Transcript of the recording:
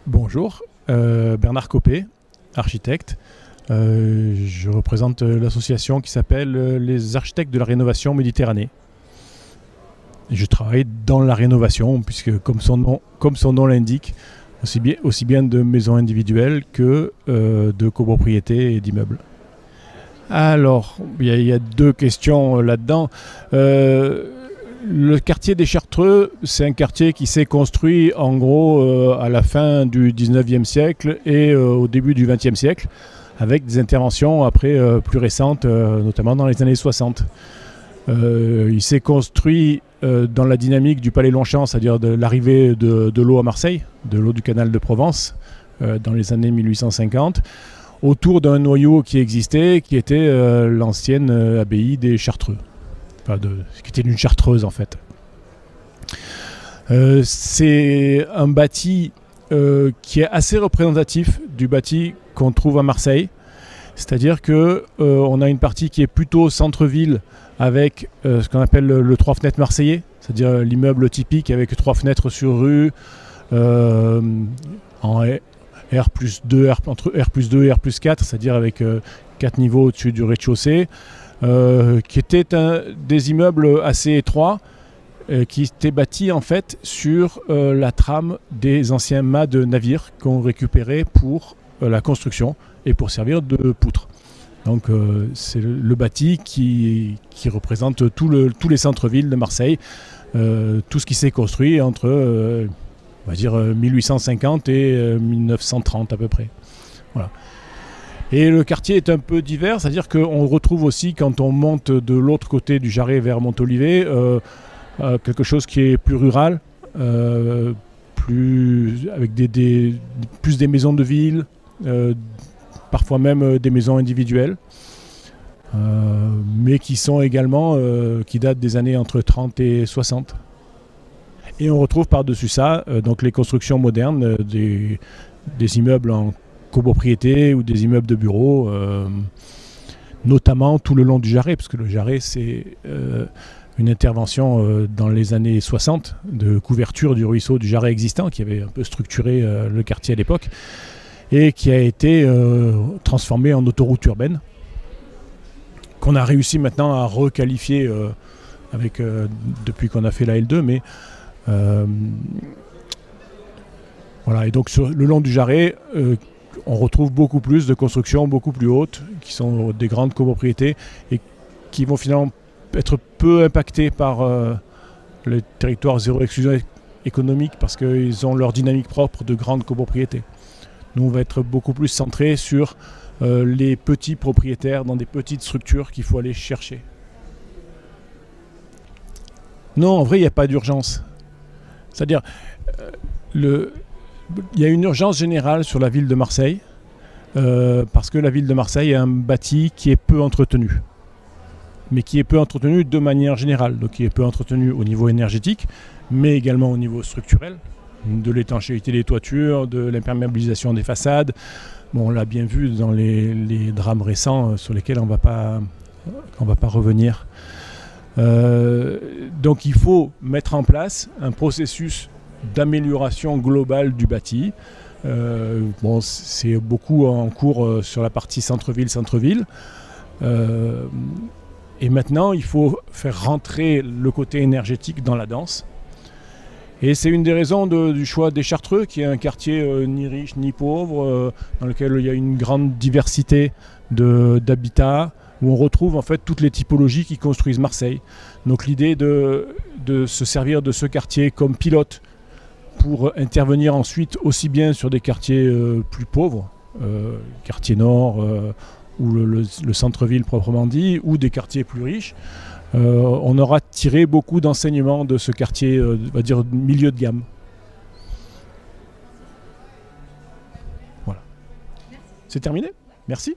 Bonjour, Bernard Copé, architecte. Je représente l'association qui s'appelle les architectes de la rénovation Méditerranée. Et je travaille dans la rénovation, puisque comme son nom l'indique, aussi bien de maisons individuelles que de copropriétés et d'immeubles. Alors, il y a deux questions là-dedans. Le quartier des Chartreux, c'est un quartier qui s'est construit en gros à la fin du 19e siècle et au début du 20e siècle, avec des interventions après plus récentes, notamment dans les années 60. Il s'est construit dans la dynamique du Palais Longchamp, c'est-à-dire de l'arrivée de l'eau à Marseille, de l'eau du canal de Provence, dans les années 1850, autour d'un noyau qui existait, qui était l'ancienne abbaye des Chartreux. Qui était une chartreuse en fait. C'est un bâti qui est assez représentatif du bâti qu'on trouve à Marseille. C'est-à-dire qu'on a une partie qui est plutôt centre-ville avec ce qu'on appelle le 3 fenêtres marseillais, c'est-à-dire l'immeuble typique avec 3 fenêtres sur rue, en R+2, entre R+2 et R+4, c'est-à-dire avec 4 niveaux au-dessus du rez-de-chaussée. Qui était des immeubles assez étroits, qui étaient bâtis en fait sur la trame des anciens mâts de navires qu'on récupérait pour la construction et pour servir de poutre. Donc c'est le bâti qui représente tous les centres-villes de Marseille, tout ce qui s'est construit entre on va dire 1850 et 1930 à peu près. Voilà. Et le quartier est un peu divers, c'est-à-dire qu'on retrouve aussi, quand on monte de l'autre côté du Jarret vers Montolivet, quelque chose qui est plus rural, avec plus des maisons de ville, parfois même des maisons individuelles, mais qui sont également, qui datent des années entre 30 et 60. Et on retrouve par-dessus ça donc les constructions modernes des immeubles en copropriété ou des immeubles de bureaux, notamment tout le long du Jarret, parce que le Jarret, c'est une intervention dans les années 60 de couverture du ruisseau du Jarret existant, qui avait un peu structuré le quartier à l'époque, et qui a été transformé en autoroute urbaine, qu'on a réussi maintenant à requalifier depuis qu'on a fait la L2, mais voilà, et donc sur le long du Jarret, on retrouve beaucoup plus de constructions beaucoup plus hautes, qui sont des grandes copropriétés et qui vont finalement être peu impactées par le territoire zéro exclusion économique, parce qu'ils ont leur dynamique propre de grandes copropriétés. Nous, on va être beaucoup plus centré sur les petits propriétaires dans des petites structures qu'il faut aller chercher. Non, en vrai, il n'y a pas d'urgence. C'est-à-dire, il y a une urgence générale sur la ville de Marseille, parce que la ville de Marseille est un bâti qui est peu entretenu, mais qui est peu entretenu de manière générale, donc qui est peu entretenu au niveau énergétique, mais également au niveau structurel, de l'étanchéité des toitures, de l'imperméabilisation des façades. Bon, on l'a bien vu dans les drames récents sur lesquels on va pas revenir. Donc il faut mettre en place un processus d'amélioration globale du bâti. Bon, c'est beaucoup en cours sur la partie centre-ville. Et maintenant, il faut faire rentrer le côté énergétique dans la danse. Et c'est une des raisons du choix des Chartreux, qui est un quartier ni riche ni pauvre, dans lequel il y a une grande diversité d'habitats, où on retrouve en fait toutes les typologies qui construisent Marseille. Donc l'idée de se servir de ce quartier comme pilote pour intervenir ensuite aussi bien sur des quartiers plus pauvres, quartier nord ou le centre-ville proprement dit, ou des quartiers plus riches. On aura tiré beaucoup d'enseignements de ce quartier, on va dire milieu de gamme. Voilà. C'est terminé ? Merci.